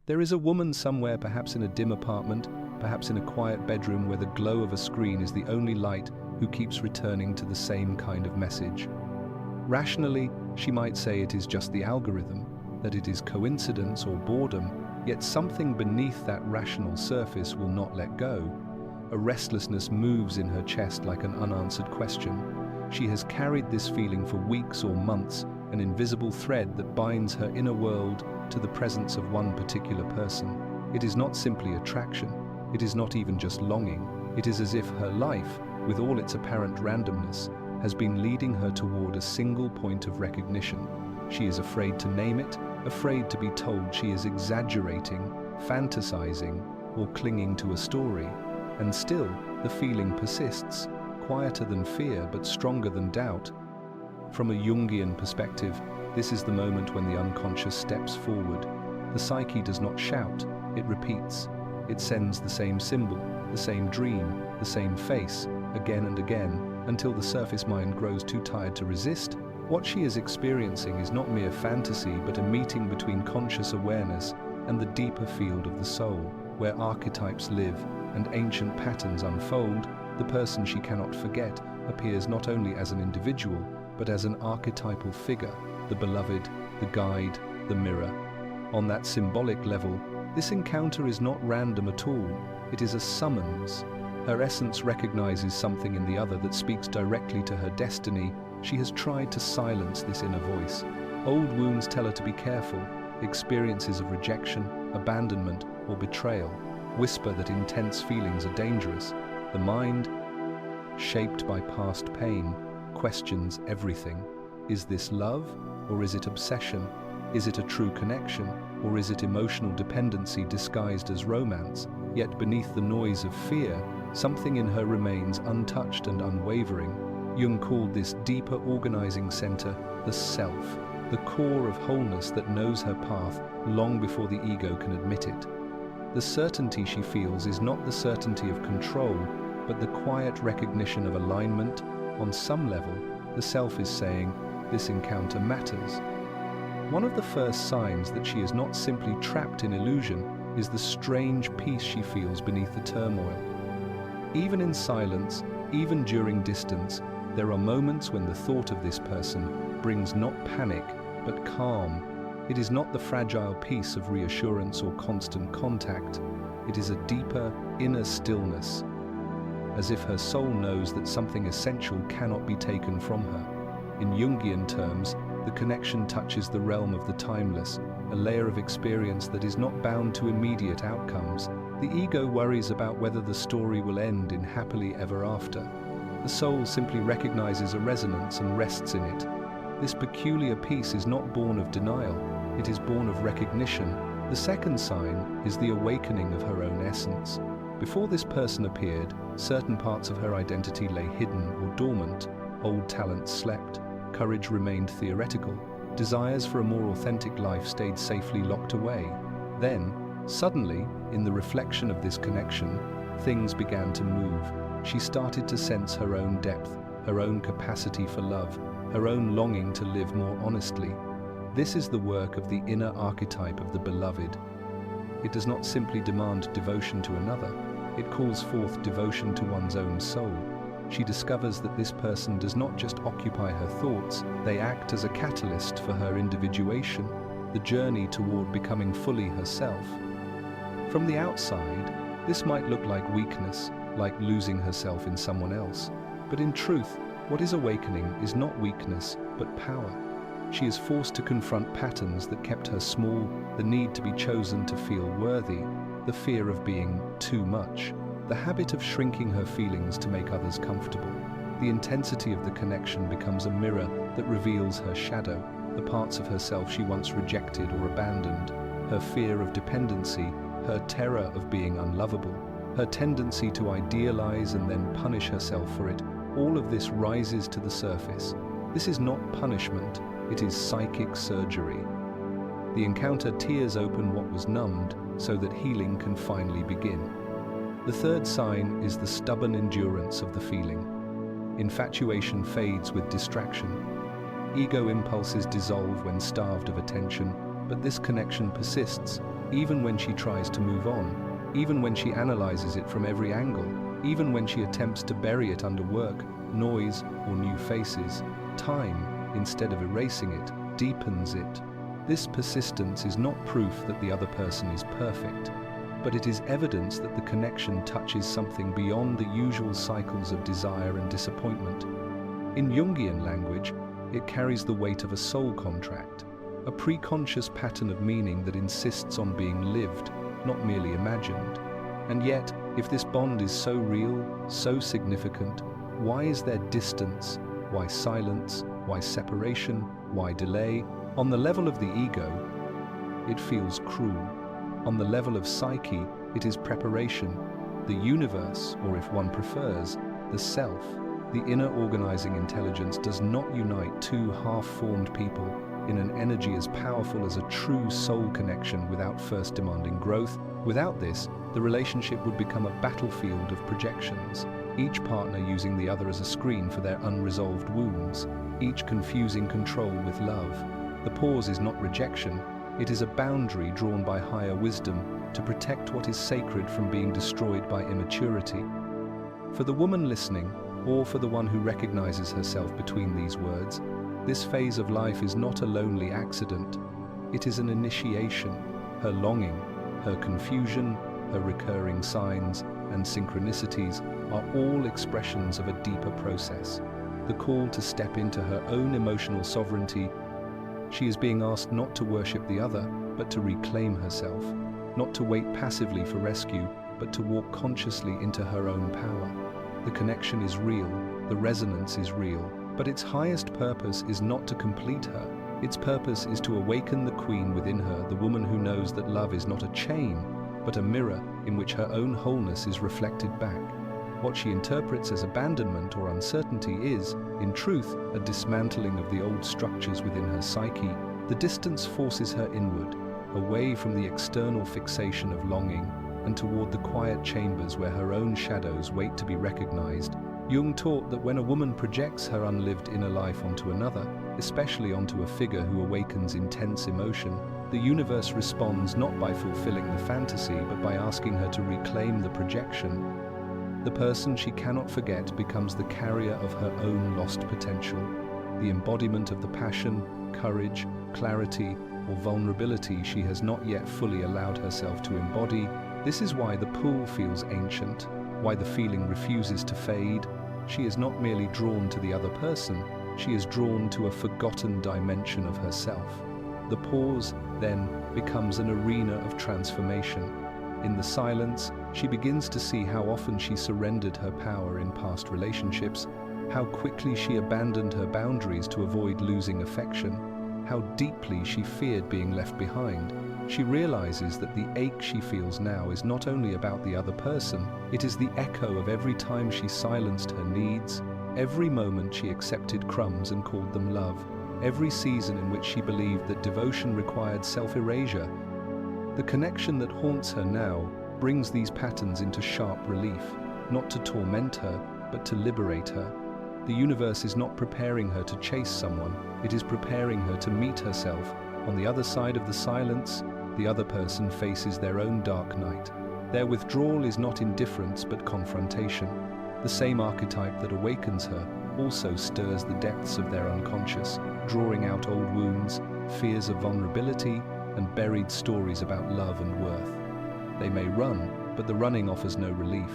There is a woman somewhere, perhaps in a dim apartment, perhaps in a quiet bedroom where the glow of a screen is the only light, who keeps returning to the same kind of message. Rationally, she might say it is just the algorithm, that it is coincidence or boredom, yet something beneath that rational surface will not let go. A restlessness moves in her chest like an unanswered question. She has carried this feeling for weeks or months, an invisible thread that binds her inner world to the presence of one particular person. It is not simply attraction, it is not even just longing, it is as if her life, with all its apparent randomness, has been leading her toward a single point of recognition. She is afraid to name it, afraid to be told she is exaggerating, fantasizing, or clinging to a story. And still, the feeling persists, quieter than fear but stronger than doubt. From a Jungian perspective, this is the moment when the unconscious steps forward. The psyche does not shout, it repeats. It sends the same symbol, the same dream, the same face, again and again, until the surface mind grows too tired to resist. What she is experiencing is not mere fantasy, but a meeting between conscious awareness and the deeper field of the soul, where archetypes live and ancient patterns unfold. The person she cannot forget appears not only as an individual, but as an archetypal figure, the beloved, the guide, the mirror. On that symbolic level, this encounter is not random at all, it is a summons. Her essence recognizes something in the other that speaks directly to her destiny. She has tried to silence this inner voice. Old wounds tell her to be careful. Experiences of rejection, abandonment, or betrayal whisper that intense feelings are dangerous. The mind, shaped by past pain, questions everything. Is this love, or is it obsession? Is it a true connection, or is it emotional dependency disguised as romance? Yet beneath the noise of fear, something in her remains untouched and unwavering. Jung called this deeper organizing center the self, the core of wholeness that knows her path long before the ego can admit it. The certainty she feels is not the certainty of control, but the quiet recognition of alignment. On some level, the self is saying, this encounter matters. One of the first signs that she is not simply trapped in illusion is the strange peace she feels beneath the turmoil. Even in silence, even during distance, there are moments when the thought of this person brings not panic, but calm. It is not the fragile peace of reassurance or constant contact. It is a deeper, inner stillness, as if her soul knows that something essential cannot be taken from her. In Jungian terms, the connection touches the realm of the timeless, a layer of experience that is not bound to immediate outcomes. The ego worries about whether the story will end in happily ever after. The soul simply recognizes a resonance and rests in it. This peculiar peace is not born of denial, it is born of recognition. The second sign is the awakening of her own essence. Before this person appeared, certain parts of her identity lay hidden or dormant. Old talents slept, courage remained theoretical, desires for a more authentic life stayed safely locked away. Then, suddenly, in the reflection of this connection, things began to move. She started to sense her own depth, her own capacity for love, her own longing to live more honestly. This is the work of the inner archetype of the beloved. It does not simply demand devotion to another, it calls forth devotion to one's own soul. She discovers that this person does not just occupy her thoughts, they act as a catalyst for her individuation, the journey toward becoming fully herself. From the outside, this might look like weakness, like losing herself in someone else. But in truth, what is awakening is not weakness, but power. She is forced to confront patterns that kept her small, the need to be chosen to feel worthy, the fear of being too much, the habit of shrinking her feelings to make others comfortable. The intensity of the connection becomes a mirror that reveals her shadow, the parts of herself she once rejected or abandoned, her fear of dependency, her terror of being unlovable, her tendency to idealize and then punish herself for it. All of this rises to the surface. This is not punishment, it is psychic surgery. The encounter tears open what was numbed so that healing can finally begin. The third sign is the stubborn endurance of the feeling. Infatuation fades with distraction. Ego impulses dissolve when starved of attention, but this connection persists. even when she tries to move on, even when she analyzes it from every angle, even when she attempts to bury it under work, noise, or new faces. Time, instead of erasing it, deepens it. This persistence is not proof that the other person is perfect, but it is evidence that the connection touches something beyond the usual cycles of desire and disappointment. In Jungian language, it carries the weight of a soul contract, a preconscious pattern of meaning that insists on being lived, not merely imagined. And yet, if this bond is so real, so significant, why is there distance? Why silence? Why separation? Why delay? On the level of the ego, it feels cruel. On the level of psyche, it is preparation. The universe, or if one prefers, the self, the inner organizing intelligence, does not unite two half-formed people in an energy as powerful as a true soul connection without first demanding growth. Without this, the relationship would become a battlefield of projections, each partner using the other as a screen for their unresolved wounds, each confusing control with love. The pause is not rejection, it is a boundary drawn by higher wisdom to protect what is sacred from being destroyed by immaturity. For the woman listening, or for the one who recognizes herself between these words, this phase of life is not a lonely accident. It is an initiation. Her longing, her confusion, her recurring signs and synchronicities are all expressions of a deeper process. The call to step into her own emotional sovereignty. She is being asked not to worship the other, but to reclaim herself, not to wait passively for rescue, but to walk consciously into her own power. The connection is real, the resonance is real, but its highest purpose is not to complete her. Its purpose is to awaken the queen within her, the woman who knows that love is not a chain, but a mirror in which her own wholeness is reflected back. What she interprets as abandonment or uncertainty is, in truth, a dismantling of the old structures within her psyche. The distance forces her inward, away from the external fixation of longing, and toward the quiet chambers where her own shadows wait to be recognized. Jung taught that when a woman projects her unlived inner life onto another, especially onto a figure who awakens intense emotion, the universe responds not by fulfilling the fantasy, but by asking her to reclaim the projection. The person she cannot forget becomes the carrier of her own lost potential, the embodiment of the passion, courage, clarity, or vulnerability she has not yet fully allowed herself to embody. This is why the pull feels ancient, why the feeling refuses to fade. She is not merely drawn to the other person, she is drawn to a forgotten dimension of herself. The pause, then, becomes an arena of transformation. In the silence, she begins to see how often she surrendered her power in past relationships, how quickly she abandoned her boundaries to avoid losing affection, how deeply she feared being left behind. She realizes that the ache she feels now is not only about the other person, it is the echo of every time she silenced her needs, every moment she accepted crumbs and called them love, every season in which she believed that devotion required self-erasure. The connection that haunts her now brings these patterns into sharp relief, not to torment her, but to liberate her. The universe is not preparing her to chase someone, it is preparing her to meet herself. On the other side of the silence, the other person faces their own dark night. Their withdrawal is not indifference but confrontation. The same archetype that awakens her also stirs the depths of their unconscious, drawing out old wounds, fears of vulnerability, and buried stories about love and worth. They may run, but the running offers no relief.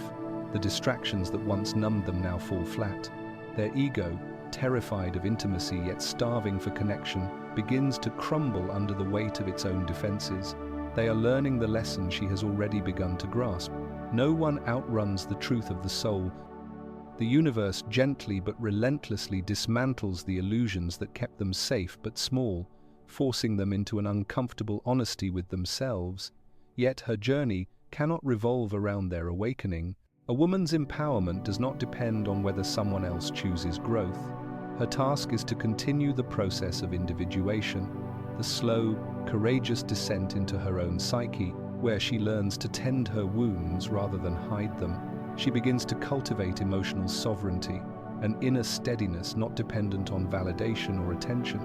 The distractions that once numbed them now fall flat. Their ego, terrified of intimacy yet starving for connection, begins to crumble under the weight of its own defenses. They are learning the lesson she has already begun to grasp. No one outruns the truth of the soul. The universe gently but relentlessly dismantles the illusions that kept them safe but small, forcing them into an uncomfortable honesty with themselves. Yet her journey cannot revolve around their awakening. A woman's empowerment does not depend on whether someone else chooses growth. Her task is to continue the process of individuation, the slow, courageous descent into her own psyche, where she learns to tend her wounds rather than hide them. She begins to cultivate emotional sovereignty, an inner steadiness not dependent on validation or attention.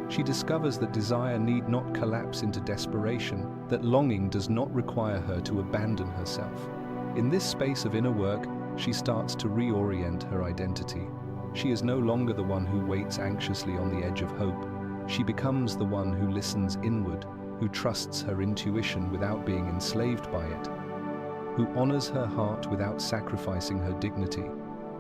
She discovers that desire need not collapse into desperation, that longing does not require her to abandon herself. In this space of inner work, she starts to reorient her identity. She is no longer the one who waits anxiously on the edge of hope. She becomes the one who listens inward, who trusts her intuition without being enslaved by it, who honors her heart without sacrificing her dignity.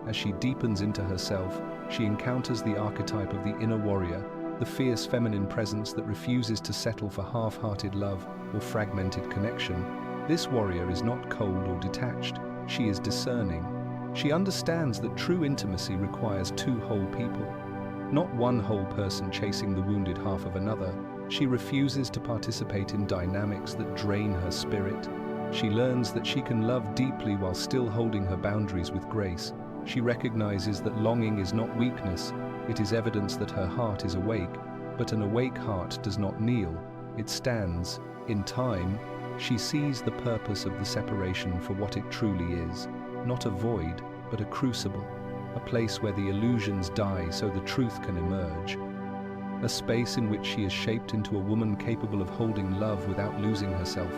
As she deepens into herself, she encounters the archetype of the inner warrior, the fierce feminine presence that refuses to settle for half-hearted love or fragmented connection. This warrior is not cold or detached. She is discerning. She understands that true intimacy requires two whole people, not one whole person chasing the wounded half of another. She refuses to participate in dynamics that drain her spirit. She learns that she can love deeply while still holding her boundaries with grace. She recognizes that longing is not weakness, it is evidence that her heart is awake, but an awake heart does not kneel, it stands. In time, she sees the purpose of the separation for what it truly is, not a void, but a crucible, a place where the illusions die so the truth can emerge, a space in which she is shaped into a woman capable of holding love without losing herself.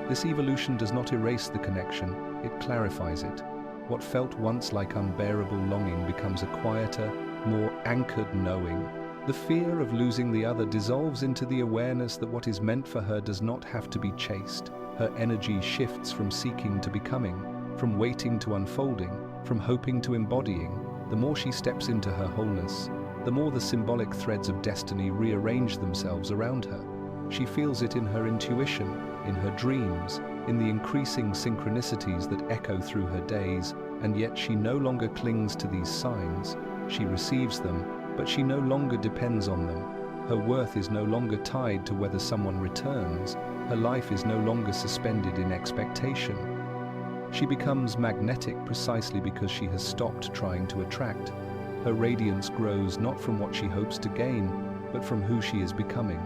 This evolution does not erase the connection, it clarifies it. What felt once like unbearable longing becomes a quieter, more anchored knowing. The fear of losing the other dissolves into the awareness that what is meant for her does not have to be chased. Her energy shifts from seeking to becoming, from waiting to unfolding, from hoping to embodying. The more she steps into her wholeness, the more the symbolic threads of destiny rearrange themselves around her. She feels it in her intuition, in her dreams, in the increasing synchronicities that echo through her days, and yet she no longer clings to these signs. She receives them, but she no longer depends on them. Her worth is no longer tied to whether someone returns. Her life is no longer suspended in expectation. She becomes magnetic precisely because she has stopped trying to attract. Her radiance grows not from what she hopes to gain, but from who she is becoming.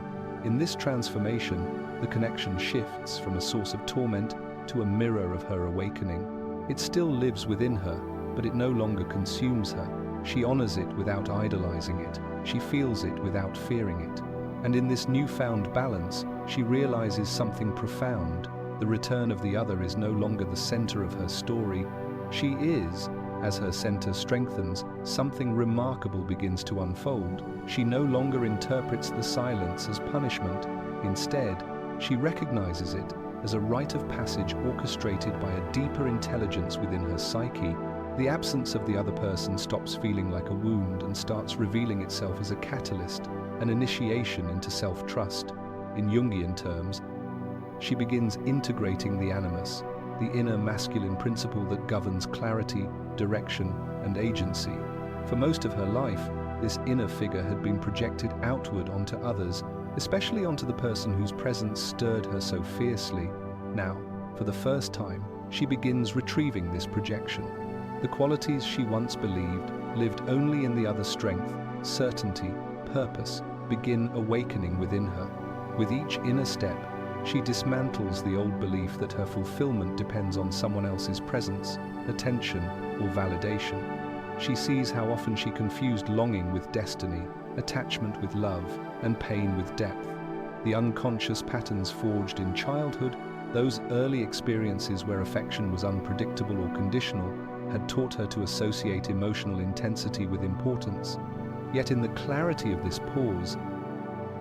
In this transformation, the connection shifts from a source of torment to a mirror of her awakening. It still lives within her, but it no longer consumes her. She honors it without idolizing it. She feels it without fearing it. And in this newfound balance, she realizes something profound. The return of the other is no longer the center of her story. She is, as her center strengthens, something remarkable begins to unfold. She no longer interprets the silence as punishment. Instead, she recognizes it as a rite of passage orchestrated by a deeper intelligence within her psyche. The absence of the other person stops feeling like a wound and starts revealing itself as a catalyst, an initiation into self-trust. In Jungian terms, she begins integrating the animus, the inner masculine principle that governs clarity, direction, and agency. For most of her life, this inner figure had been projected outward onto others, especially onto the person whose presence stirred her so fiercely. Now, for the first time, she begins retrieving this projection. The qualities she once believed lived only in the other's strength, certainty, purpose, begin awakening within her. With each inner step, she dismantles the old belief that her fulfillment depends on someone else's presence, attention, or validation. She sees how often she confused longing with destiny, attachment with love, and pain with depth. The unconscious patterns forged in childhood, those early experiences where affection was unpredictable or conditional, had taught her to associate emotional intensity with importance. Yet in the clarity of this pause,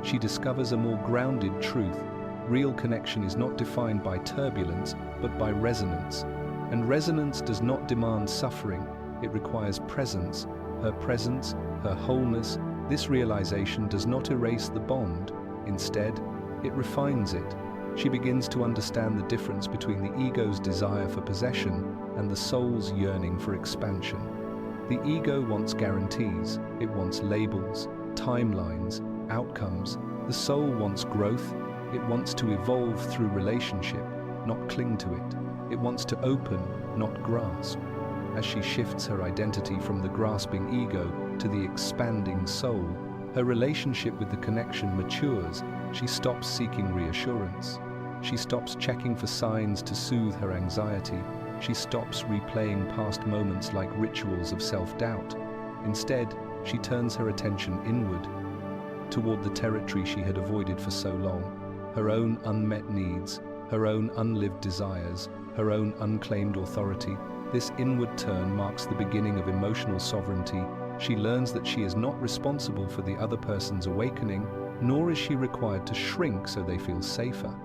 she discovers a more grounded truth. Real connection is not defined by turbulence, but by resonance. And resonance does not demand suffering, it requires presence. Her wholeness. This realization does not erase the bond. Instead, it refines it. She begins to understand the difference between the ego's desire for possession and the soul's yearning for expansion. The ego wants guarantees, it wants labels, timelines, outcomes. The soul wants growth, it wants to evolve through relationship, not cling to it. It wants to open, not grasp. As she shifts her identity from the grasping ego to the expanding soul, her relationship with the connection matures. She stops seeking reassurance. She stops checking for signs to soothe her anxiety. She stops replaying past moments like rituals of self-doubt. Instead, she turns her attention inward. toward the territory she had avoided for so long. Her own unmet needs, her own unlived desires, her own unclaimed authority. This inward turn marks the beginning of emotional sovereignty. She learns that she is not responsible for the other person's awakening, nor is she required to shrink so they feel safer.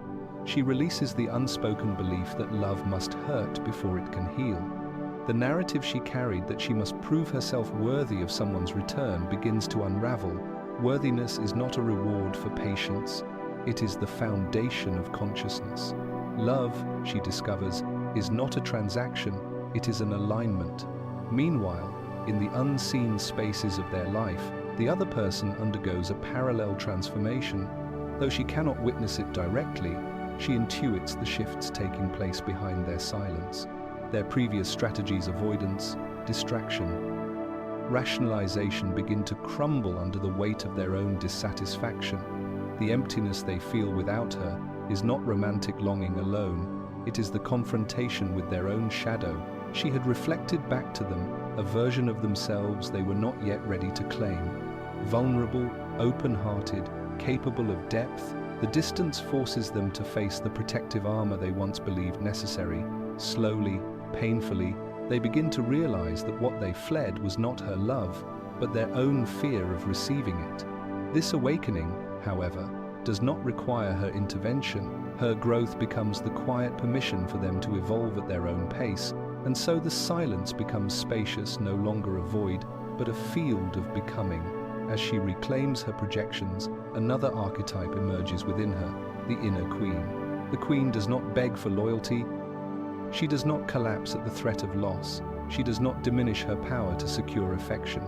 She releases the unspoken belief that love must hurt before it can heal. The narrative she carried that she must prove herself worthy of someone's return begins to unravel. Worthiness is not a reward for patience. It is the foundation of consciousness. Love, she discovers, is not a transaction, it is an alignment. Meanwhile, in the unseen spaces of their life, the other person undergoes a parallel transformation. Though she cannot witness it directly, she intuits the shifts taking place behind their silence. Their previous strategies, avoidance, distraction, rationalization, begin to crumble under the weight of their own dissatisfaction. The emptiness they feel without her is not romantic longing alone, it is the confrontation with their own shadow. She had reflected back to them a version of themselves they were not yet ready to claim. Vulnerable, open-hearted, capable of depth, the distance forces them to face the protective armor they once believed necessary. Slowly, painfully, they begin to realize that what they fled was not her love, but their own fear of receiving it. This awakening, however, does not require her intervention. Her growth becomes the quiet permission for them to evolve at their own pace, and so the silence becomes spacious, no longer a void, but a field of becoming. As she reclaims her projections, another archetype emerges within her, the inner queen. The queen does not beg for loyalty. She does not collapse at the threat of loss. She does not diminish her power to secure affection.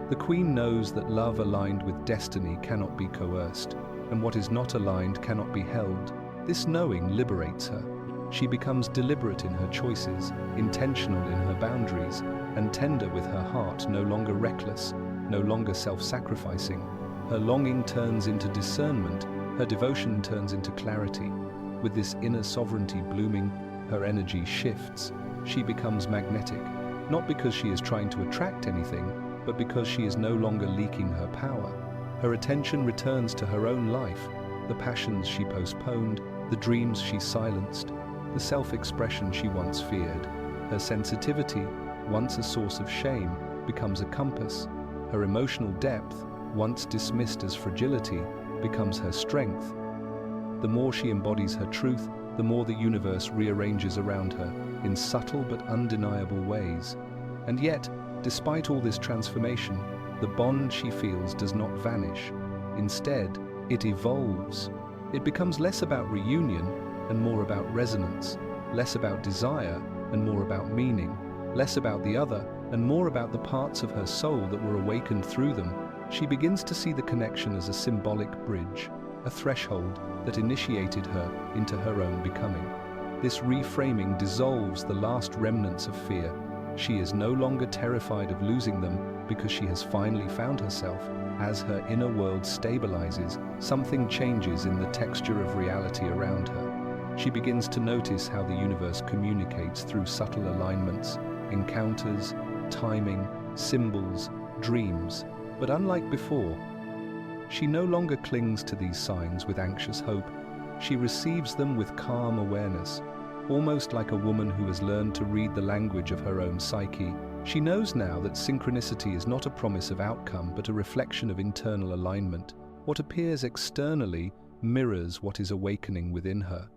The queen knows that love aligned with destiny cannot be coerced, and what is not aligned cannot be held. This knowing liberates her. She becomes deliberate in her choices, intentional in her boundaries, and tender with her heart, no longer reckless, no longer self-sacrificing. Her longing turns into discernment, her devotion turns into clarity. With this inner sovereignty blooming, her energy shifts. She becomes magnetic, not because she is trying to attract anything, but because she is no longer leaking her power. Her attention returns to her own life, the passions she postponed, the dreams she silenced, the self-expression she once feared. Her sensitivity, once a source of shame, becomes a compass. Her emotional depth, once dismissed as fragility, becomes her strength. The more she embodies her truth, the more the universe rearranges around her in subtle but undeniable ways. And yet, despite all this transformation, the bond she feels does not vanish. Instead, it evolves. It becomes less about reunion and more about resonance, less about desire and more about meaning, less about the other and more about the parts of her soul that were awakened through them. She begins to see the connection as a symbolic bridge, a threshold that initiated her into her own becoming. This reframing dissolves the last remnants of fear. She is no longer terrified of losing them because she has finally found herself. As her inner world stabilizes, something changes in the texture of reality around her. She begins to notice how the universe communicates through subtle alignments, encounters, timing, symbols, dreams. But unlike before, she no longer clings to these signs with anxious hope. She receives them with calm awareness, almost like a woman who has learned to read the language of her own psyche. She knows now that synchronicity is not a promise of outcome, but a reflection of internal alignment. What appears externally mirrors what is awakening within her.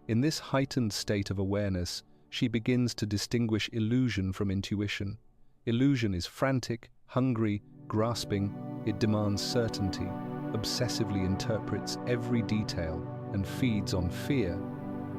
In this heightened state of awareness, she begins to distinguish illusion from intuition. Illusion is frantic, hungry, grasping. It demands certainty, obsessively interprets every detail, and feeds on fear.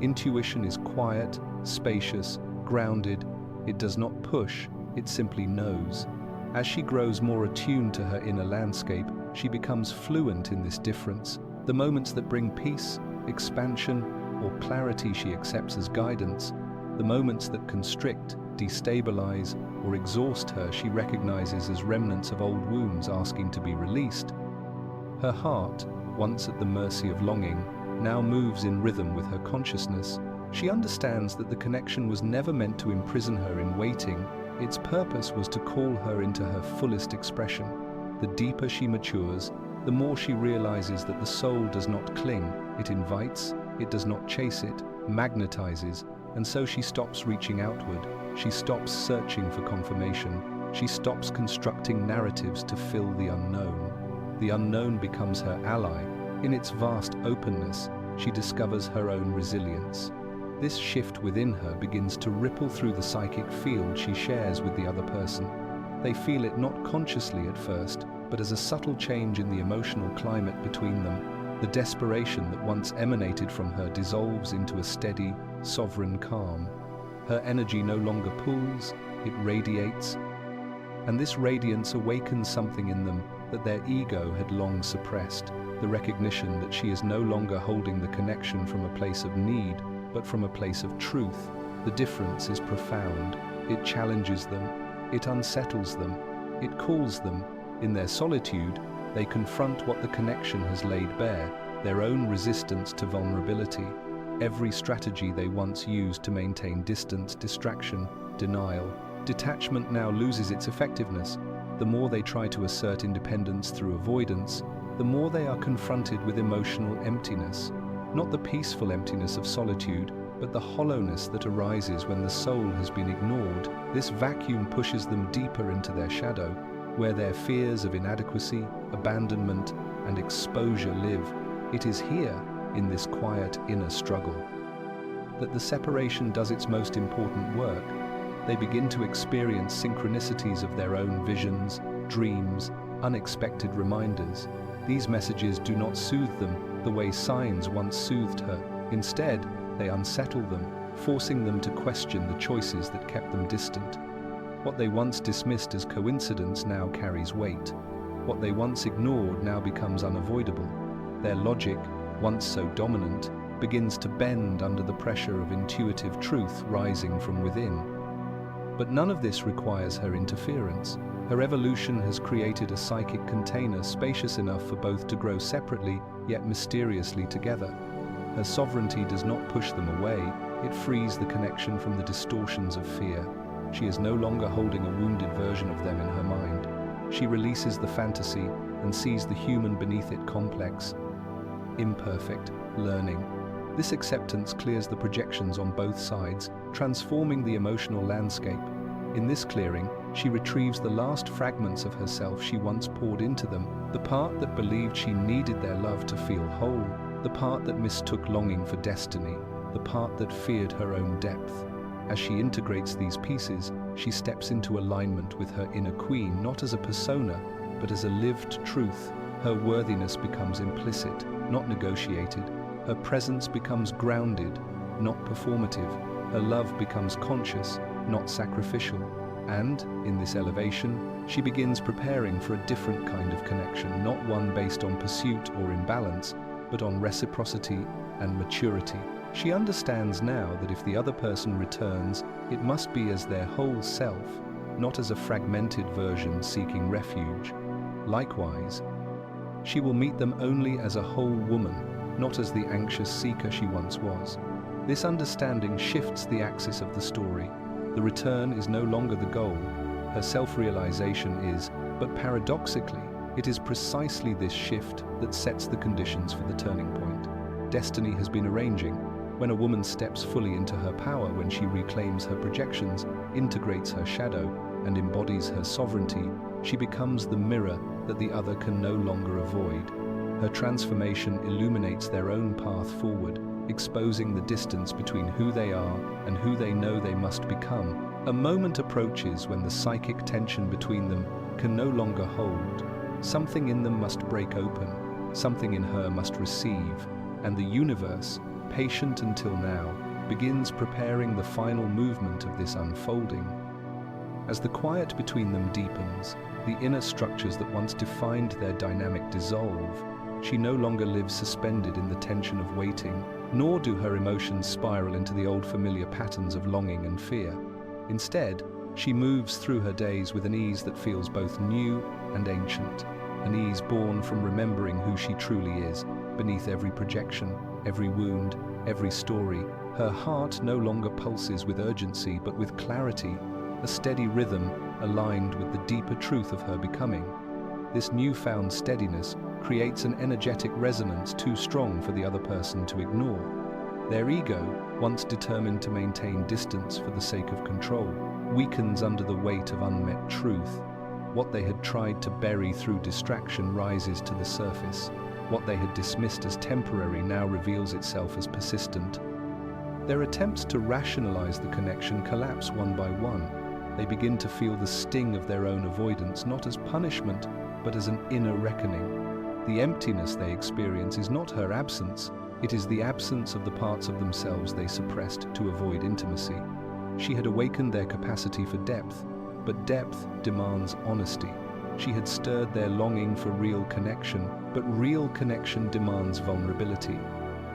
Intuition is quiet, spacious, grounded. It does not push, it simply knows. As she grows more attuned to her inner landscape, she becomes fluent in this difference. The moments that bring peace, expansion, or clarity she accepts as guidance. The moments that constrict, destabilize, or exhaust her she recognizes as remnants of old wounds asking to be released. Her heart, once at the mercy of longing, now moves in rhythm with her consciousness. She understands that the connection was never meant to imprison her in waiting. Its purpose was to call her into her fullest expression. The deeper she matures, the more she realizes that the soul does not cling, it invites, it does not chase it, magnetizes, and so she stops reaching outward, she stops searching for confirmation, she stops constructing narratives to fill the unknown. The unknown becomes her ally. In its vast openness, she discovers her own resilience. This shift within her begins to ripple through the psychic field she shares with the other person. They feel it not consciously at first, but as a subtle change in the emotional climate between them. The desperation that once emanated from her dissolves into a steady, sovereign calm. Her energy no longer pulls, it radiates, and this radiance awakens something in them that their ego had long suppressed, the recognition that she is no longer holding the connection from a place of need, but from a place of truth. The difference is profound. It challenges them, it unsettles them, it calls them. In their solitude, they confront what the connection has laid bare, their own resistance to vulnerability. Every strategy they once used to maintain distance, distraction, denial, detachment now loses its effectiveness. The more they try to assert independence through avoidance, the more they are confronted with emotional emptiness. Not the peaceful emptiness of solitude, but the hollowness that arises when the soul has been ignored. This vacuum pushes them deeper into their shadow, where their fears of inadequacy, abandonment, and exposure live. It is here, in this quiet inner struggle, that the separation does its most important work. They begin to experience synchronicities of their own visions, dreams, unexpected reminders. These messages do not soothe them the way signs once soothed her. Instead, they unsettle them, forcing them to question the choices that kept them distant. What they once dismissed as coincidence now carries weight. What they once ignored now becomes unavoidable. Their logic, once so dominant, begins to bend under the pressure of intuitive truth rising from within. But none of this requires her interference. Her evolution has created a psychic container spacious enough for both to grow separately, yet mysteriously together. Her sovereignty does not push them away, it frees the connection from the distortions of fear. She is no longer holding a wounded version of them in her mind. She releases the fantasy and sees the human beneath it, complex, imperfect, learning. This acceptance clears the projections on both sides, transforming the emotional landscape. In this clearing, she retrieves the last fragments of herself she once poured into them, the part that believed she needed their love to feel whole, the part that mistook longing for destiny, the part that feared her own depth. As she integrates these pieces, she steps into alignment with her inner queen, not as a persona, but as a lived truth. Her worthiness becomes implicit, not negotiated. Her presence becomes grounded, not performative. Her love becomes conscious, not sacrificial. And, in this elevation, she begins preparing for a different kind of connection, not one based on pursuit or imbalance, but on reciprocity and maturity. She understands now that if the other person returns, it must be as their whole self, not as a fragmented version seeking refuge. Likewise, she will meet them only as a whole woman, not as the anxious seeker she once was. This understanding shifts the axis of the story. The return is no longer the goal. Her self-realization is, but paradoxically, it is precisely this shift that sets the conditions for the turning point. Destiny has been arranging. When a woman steps fully into her power, when she reclaims her projections, integrates her shadow, and embodies her sovereignty, she becomes the mirror that the other can no longer avoid. Her transformation illuminates their own path forward, exposing the distance between who they are and who they know they must become. A moment approaches when the psychic tension between them can no longer hold. Something in them must break open, something in her must receive, and the universe, patient until now, begins preparing the final movement of this unfolding. As the quiet between them deepens, the inner structures that once defined their dynamic dissolve. She no longer lives suspended in the tension of waiting, nor do her emotions spiral into the old familiar patterns of longing and fear. Instead, she moves through her days with an ease that feels both new and ancient, an ease born from remembering who she truly is. Beneath every projection, every wound, every story, her heart no longer pulses with urgency but with clarity, a steady rhythm aligned with the deeper truth of her becoming. This newfound steadiness creates an energetic resonance too strong for the other person to ignore. Their ego, once determined to maintain distance for the sake of control, weakens under the weight of unmet truth. What they had tried to bury through distraction rises to the surface. What they had dismissed as temporary now reveals itself as persistent. Their attempts to rationalize the connection collapse one by one. They begin to feel the sting of their own avoidance not as punishment, but as an inner reckoning. The emptiness they experience is not her absence, it is the absence of the parts of themselves they suppressed to avoid intimacy. She had awakened their capacity for depth, but depth demands honesty. She had stirred their longing for real connection, but real connection demands vulnerability.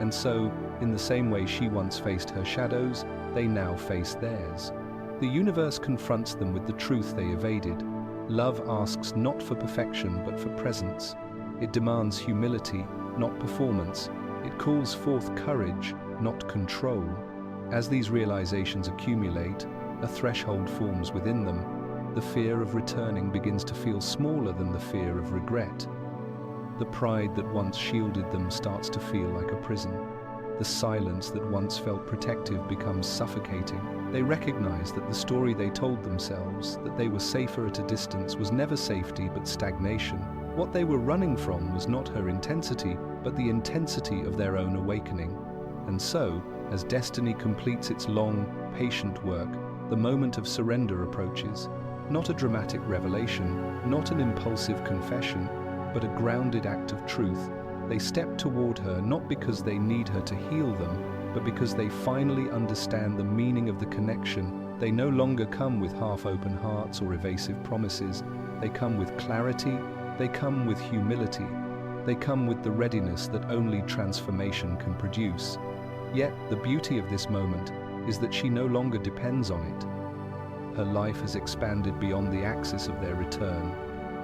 And so, in the same way she once faced her shadows, they now face theirs. The universe confronts them with the truth they evaded. Love asks not for perfection, but for presence. It demands humility, not performance. It calls forth courage, not control. As these realizations accumulate, a threshold forms within them. The fear of returning begins to feel smaller than the fear of regret. The pride that once shielded them starts to feel like a prison. The silence that once felt protective becomes suffocating. They recognize that the story they told themselves, that they were safer at a distance, was never safety but stagnation. What they were running from was not her intensity, but the intensity of their own awakening. And so, as destiny completes its long, patient work, the moment of surrender approaches. Not a dramatic revelation, not an impulsive confession, but a grounded act of truth. They step toward her not because they need her to heal them, but because they finally understand the meaning of the connection. They no longer come with half-open hearts or evasive promises. They come with clarity, they come with humility, they come with the readiness that only transformation can produce. Yet, the beauty of this moment is that she no longer depends on it. Her life has expanded beyond the axis of their return.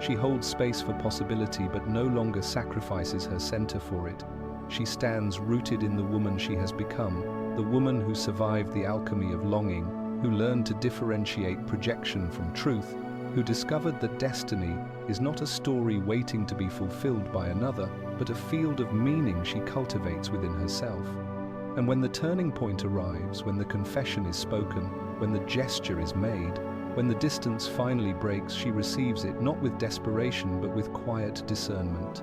She holds space for possibility but no longer sacrifices her center for it. She stands rooted in the woman she has become, the woman who survived the alchemy of longing, who learned to differentiate projection from truth, who discovered that destiny is not a story waiting to be fulfilled by another, but a field of meaning she cultivates within herself. And when the turning point arrives, when the confession is spoken, when the gesture is made, when the distance finally breaks, she receives it not with desperation but with quiet discernment.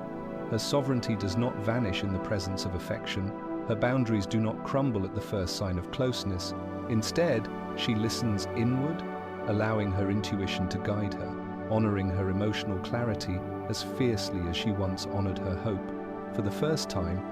Her sovereignty does not vanish in the presence of affection. Her boundaries do not crumble at the first sign of closeness. Instead, she listens inward, allowing her intuition to guide her, honoring her emotional clarity as fiercely as she once honored her hope. For the first time,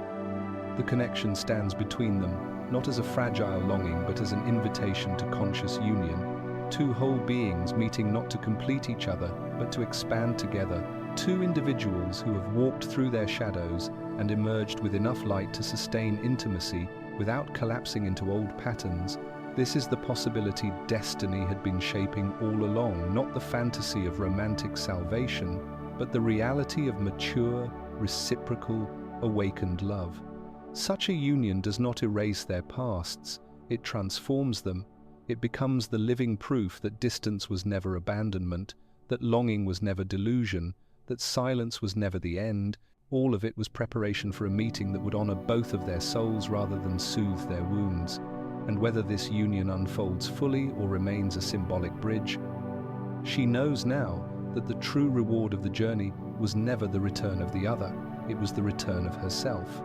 the connection stands between them, not as a fragile longing but as an invitation to conscious union. Two whole beings meeting not to complete each other, but to expand together. Two individuals who have walked through their shadows and emerged with enough light to sustain intimacy without collapsing into old patterns. This is the possibility destiny had been shaping all along, not the fantasy of romantic salvation, but the reality of mature, reciprocal, awakened love. Such a union does not erase their pasts, it transforms them. It becomes the living proof that distance was never abandonment, that longing was never delusion, that silence was never the end. All of it was preparation for a meeting that would honor both of their souls rather than soothe their wounds. And whether this union unfolds fully or remains a symbolic bridge, she knows now that the true reward of the journey was never the return of the other, it was the return of herself.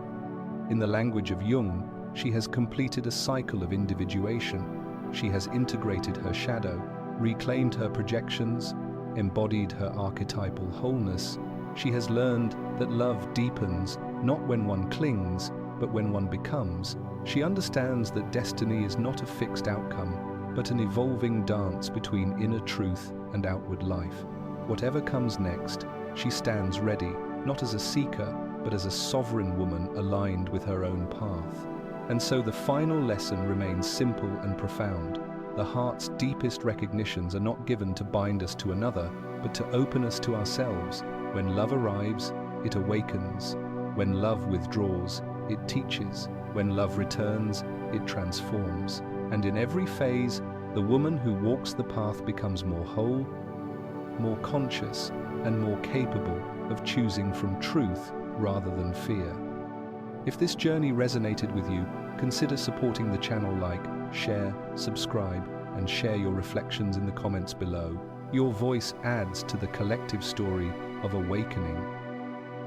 In the language of Jung, she has completed a cycle of individuation. She has integrated her shadow, reclaimed her projections, embodied her archetypal wholeness. She has learned that love deepens not when one clings, but when one becomes. She understands that destiny is not a fixed outcome, but an evolving dance between inner truth and outward life. Whatever comes next, she stands ready, not as a seeker, but as a sovereign woman aligned with her own path. And so the final lesson remains simple and profound. The heart's deepest recognitions are not given to bind us to another, but to open us to ourselves. When love arrives, it awakens. When love withdraws, it teaches. When love returns, it transforms. And in every phase, the woman who walks the path becomes more whole, more conscious, and more capable of choosing from truth rather than fear. If this journey resonated with you, consider supporting the channel. Like, share, subscribe, and share your reflections in the comments below. Your voice adds to the collective story of awakening.